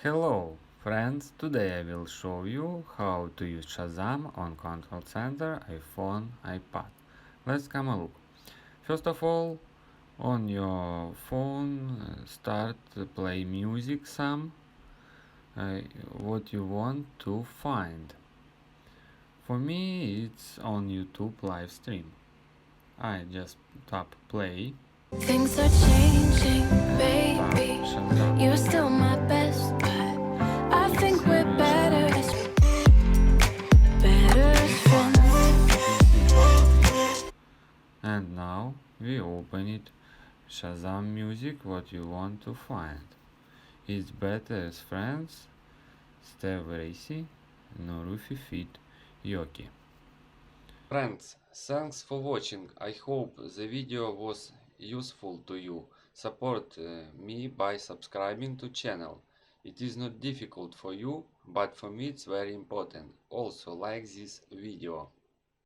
Hello friends, today I will show you how to use Shazam on Control Center, iPhone, iPad. Let's come a look. First of all, on your phone, start play music some, what you want to find. For me, it's on YouTube live stream. I just tap play. Things are changing, baby. Shazam. You're still my best, but I think we're better as friends. And now we open it. Shazam music, what you want to find. It's better as friends. Steve Racy, Norufi Fit, Yoki. Friends, thanks for watching. I hope the video was useful to you. Support me by subscribing to channel. It is not difficult for you, but for me it's very important. Also like this video.